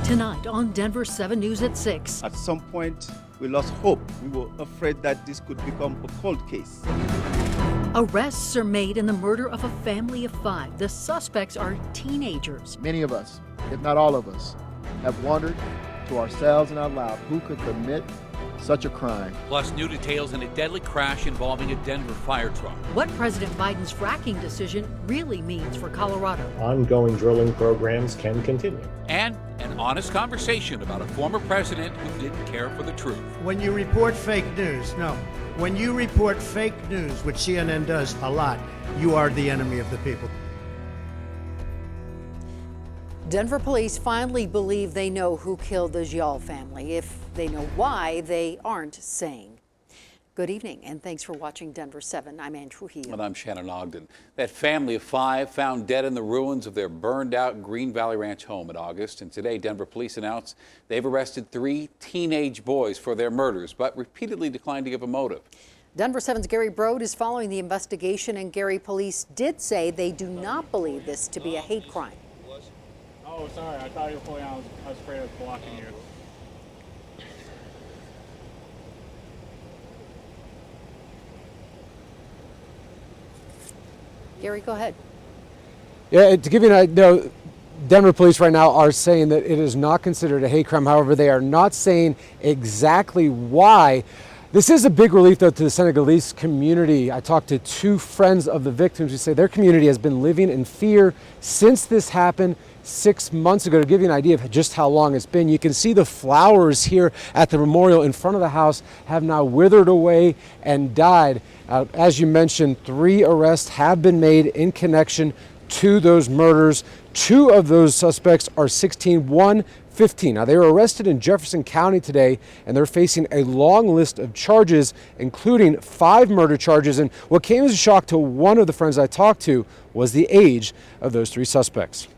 Tonight on Denver 7 News at 6. At some point, we lost hope. We were afraid that this could become a cold case. Arrests are made in the murder of a family of 5. The suspects are teenagers. Many of us, if not all of us, have wondered to ourselves and out loud who could commit such a crime. Plus new details in a deadly crash involving a Denver fire truck. What President Biden's fracking decision really means for Colorado. Ongoing drilling programs can continue. And an honest conversation about a former president who didn't care for the truth. When you report fake news, when you report fake news, which CNN does a lot, you are the enemy of the people. Denver police finally believe they know who killed the Gial family. If they know why, they aren't saying. Good evening, and thanks for watching Denver 7. I'm Ann Trujillo. And I'm Shannon Ogden. That family of 5 found dead in the ruins of their burned-out Green Valley Ranch home in August. And today, Denver police announced they've arrested 3 teenage boys for their murders, but repeatedly declined to give a motive. Denver 7's Gary Brode is following the investigation, and Gary, police did say they do not believe this to be a hate crime. Oh, sorry. I thought you were pulling out. I was afraid of blocking you. Gary, go ahead. Yeah, to give you an idea, Denver police right now are saying that it is not considered a hate crime. However, they are not saying exactly why. This is a big relief, though, to the Senegalese community. I talked to 2 friends of the victims who say their community has been living in fear since this happened 6 months ago. To give you an idea of just how long it's been, you can see the flowers here at the memorial in front of the house have now withered away and died. As you mentioned, 3 arrests have been made in connection to those murders. 2 of those suspects are 16, 1 15. Now, they were arrested in Jefferson County today, and they're facing a long list of charges, including 5 murder charges. And what came as a shock to one of the friends I talked to was the age of those 3 suspects.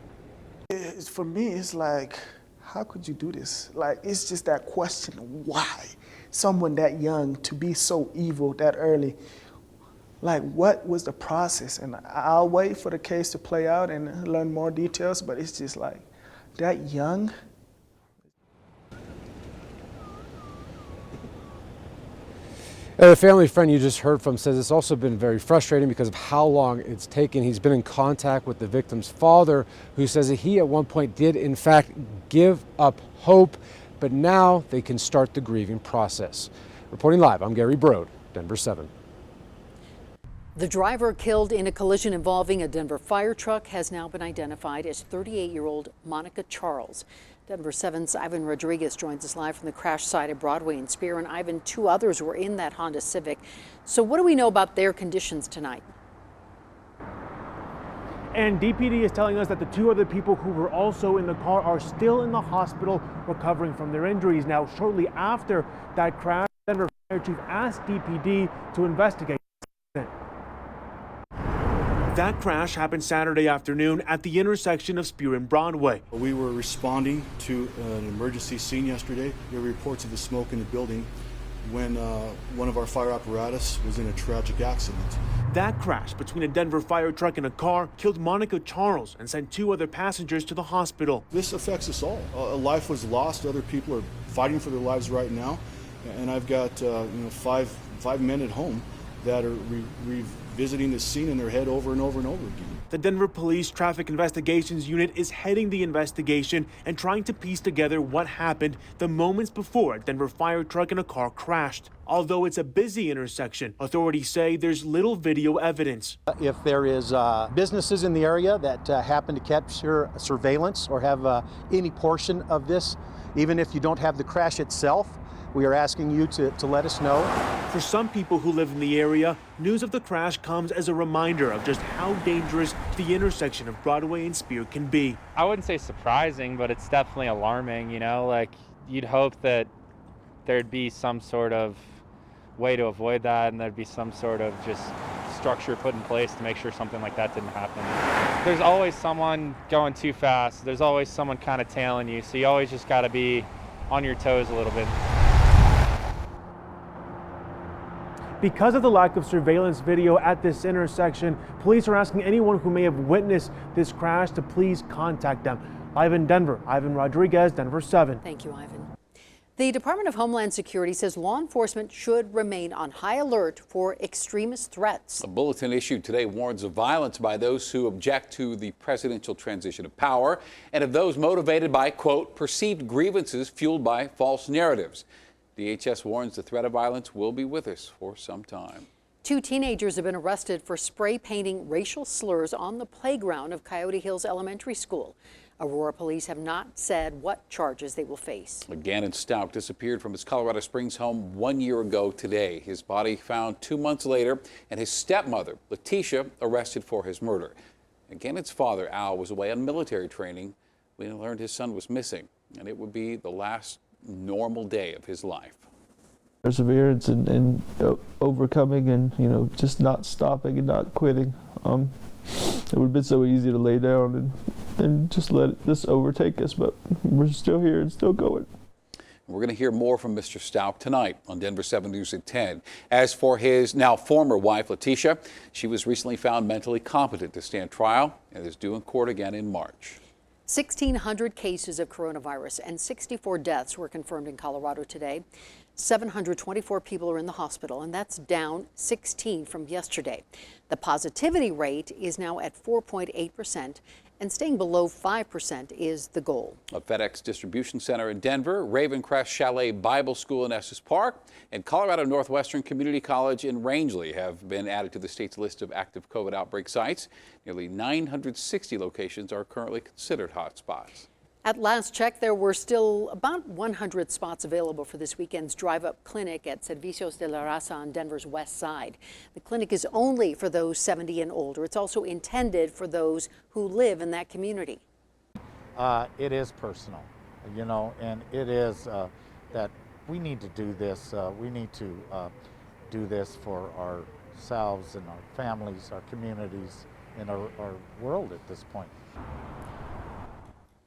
For me, it's like, how could you do this? Like, it's just that question, why? Someone that young to be so evil that early. Like, what was the process? And I'll wait for the case to play out and learn more details, but it's just like, that young? The family friend you just heard from says it's also been very frustrating because of how long it's taken. He's been in contact with the victim's father, who says that he at one point did in fact give up hope, but now they can start the grieving process. Reporting live, I'm Gary Brode, Denver 7. The driver killed in a collision involving a Denver fire truck has now been identified as 38-year-old Monica Charles. Denver 7's Ivan Rodriguez joins us live from the crash site at Broadway and Spear. And Ivan, 2 others were in that Honda Civic. So what do we know about their conditions tonight? And DPD is telling us that the 2 other people who were also in the car are still in the hospital recovering from their injuries. Now, shortly after that crash, Denver Fire Chief asked DPD to investigate. That crash happened Saturday afternoon at the intersection of Spear and Broadway. We were responding to an emergency scene yesterday. There were reports of the smoke in the building when one of our fire apparatus was in a tragic accident. That crash between a Denver fire truck and a car killed Monica Charles and sent 2 other passengers to the hospital. This affects us all. A life was lost. Other people are fighting for their lives right now. And I've got 5 men at home that are revisiting the scene in their head over and over and over again. The Denver Police Traffic Investigations Unit is heading the investigation and trying to piece together what happened the moments before a Denver fire truck and a car crashed. Although it's a busy intersection, authorities say there's little video evidence. If there is businesses in the area that happen to capture surveillance or have any portion of this, even if you don't have the crash itself, we are asking you to let us know. For some people who live in the area, news of the crash comes as a reminder of just how dangerous the intersection of Broadway and Spear can be. I wouldn't say surprising, but it's definitely alarming, like you'd hope that there'd be some sort of way to avoid that and there'd be some sort of just structure put in place to make sure something like that didn't happen. There's always someone going too fast. There's always someone kind of tailing you, so you always just got to be on your toes a little bit. Because of the lack of surveillance video at this intersection, police are asking anyone who may have witnessed this crash to please contact them. Live in Denver, Ivan Rodriguez, Denver 7. Thank you, Ivan. The Department of Homeland Security says law enforcement should remain on high alert for extremist threats. A bulletin issued today warns of violence by those who object to the presidential transition of power and of those motivated by, quote, perceived grievances fueled by false narratives. DHS warns the threat of violence will be with us for some time. 2 teenagers have been arrested for spray painting racial slurs on the playground of Coyote Hills Elementary School. Aurora police have not said what charges they will face. Gannon Stout disappeared from his Colorado Springs home 1 year ago today. His body found 2 months later, and his stepmother, Letitia, arrested for his murder. Gannon's father, Al, was away on military training when he learned his son was missing, and it would be the last normal day of his life. Perseverance and overcoming and, just not stopping and not quitting. It would have been so easy to lay down and just let this overtake us, but we're still here and still going. We're going to hear more from Mr. Stout tonight on Denver 7 News at 10. As for his now former wife, Letitia, she was recently found mentally competent to stand trial and is due in court again in March. 1,600 cases of coronavirus and 64 deaths were confirmed in Colorado today. 724 people are in the hospital, and that's down 16 from yesterday. The positivity rate is now at 4.8%, and staying below 5% is the goal. A FedEx distribution center in Denver, Ravencrest Chalet Bible School in Estes Park, and Colorado Northwestern Community College in Rangeley have been added to the state's list of active COVID outbreak sites. Nearly 960 locations are currently considered hotspots. At last check, there were still about 100 spots available for this weekend's drive-up clinic at Servicios de la Raza on Denver's west side. The clinic is only for those 70 and older. It's also intended for those who live in that community. It is personal, and it is that we need to do this. We need to do this for ourselves and our families, our communities, and our world at this point.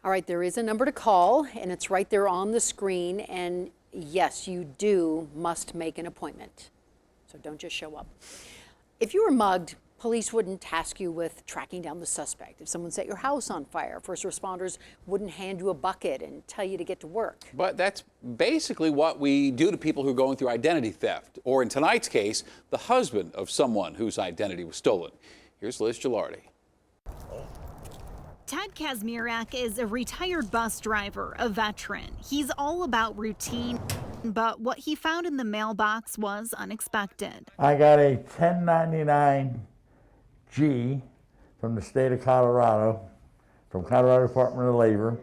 All right, there is a number to call, and it's right there on the screen. And yes, you must make an appointment. So don't just show up. If you were mugged, police wouldn't task you with tracking down the suspect. If someone set your house on fire, first responders wouldn't hand you a bucket and tell you to get to work. But that's basically what we do to people who are going through identity theft, or in tonight's case, the husband of someone whose identity was stolen. Here's Liz Gilardi. Ted Kazmierak is a retired bus driver, a veteran. He's all about routine, but what he found in the mailbox was unexpected. I got a 1099-G from the state of Colorado, from Colorado Department of Labor,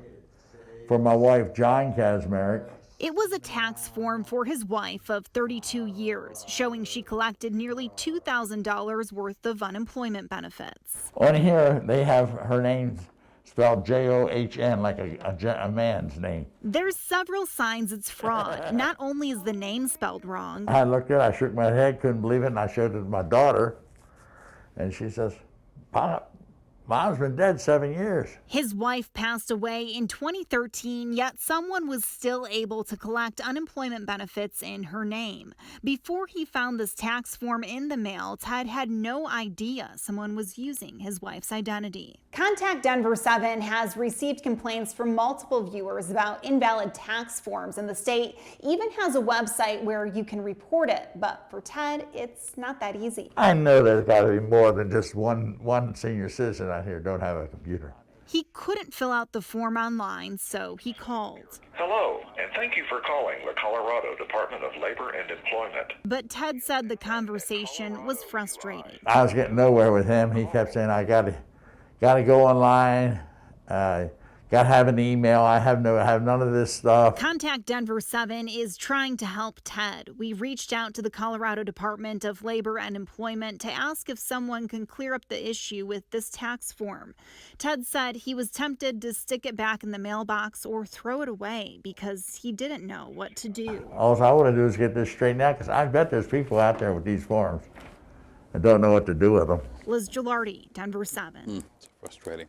for my wife, John Kazmierak. It was a tax form for his wife of 32 years, showing she collected nearly $2,000 worth of unemployment benefits. On here, they have her name spelled John, like a man's name. There's several signs it's fraud. Not only is the name spelled wrong. I looked at it, I shook my head, couldn't believe it, and I showed it to my daughter, and she says, "Pop, Mom's been dead 7 years." His wife passed away in 2013, yet someone was still able to collect unemployment benefits in her name. Before he found this tax form in the mail, Ted had no idea someone was using his wife's identity. Contact Denver7 has received complaints from multiple viewers about invalid tax forms, and the state even has a website where you can report it. But for Ted, it's not that easy. I know there's got to be more than just one senior citizen out here don't have a computer. He couldn't fill out the form online, so he called. Hello, and thank you for calling the Colorado Department of Labor and Employment. But Ted said the conversation was frustrating. I was getting nowhere with him. He kept saying, I gotta go online, gotta have an email. I have none of this stuff. Contact Denver7 is trying to help Ted. We reached out to the Colorado Department of Labor and Employment to ask if someone can clear up the issue with this tax form. Ted said he was tempted to stick it back in the mailbox or throw it away because he didn't know what to do. All I want to do is get this straightened out, because I bet there's people out there with these forms I don't know what to do with them. Liz Gilardi, Denver 7. It's frustrating.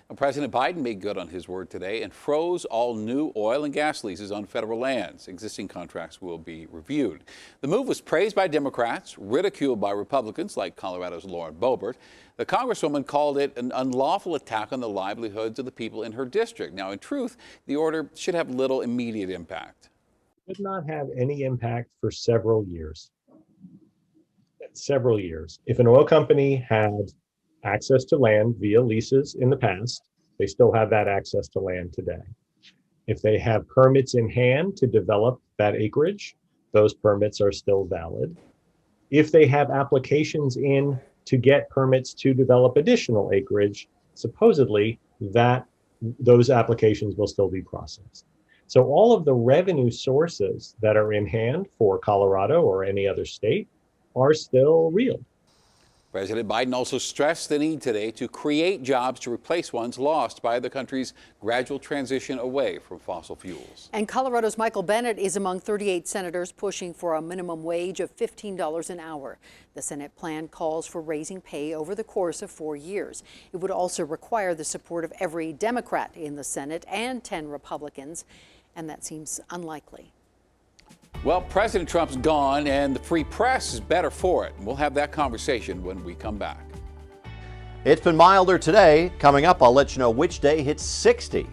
Now, President Biden made good on his word today and froze all new oil and gas leases on federal lands. Existing contracts will be reviewed. The move was praised by Democrats, ridiculed by Republicans like Colorado's Lauren Boebert. The Congresswoman called it an unlawful attack on the livelihoods of the people in her district. Now, in truth, the order should have little immediate impact. It did not have any impact for several years. Several years. If an oil company had access to land via leases in the past, they still have that access to land today. If they have permits in hand to develop that acreage, those permits are still valid. If they have applications in to get permits to develop additional acreage, supposedly those applications will still be processed. So all of the revenue sources that are in hand for Colorado or any other state are still real. President Biden also stressed the need today to create jobs to replace ones lost by the country's gradual transition away from fossil fuels. And Colorado's Michael Bennet is among 38 senators pushing for a minimum wage of $15 an hour. The Senate plan calls for raising pay over the course of 4 years. It would also require the support of every Democrat in the Senate and 10 Republicans, and that seems unlikely. Well, President Trump's gone, and the free press is better for it. We'll have that conversation when we come back. It's been milder today. Coming up, I'll let you know which day hits 60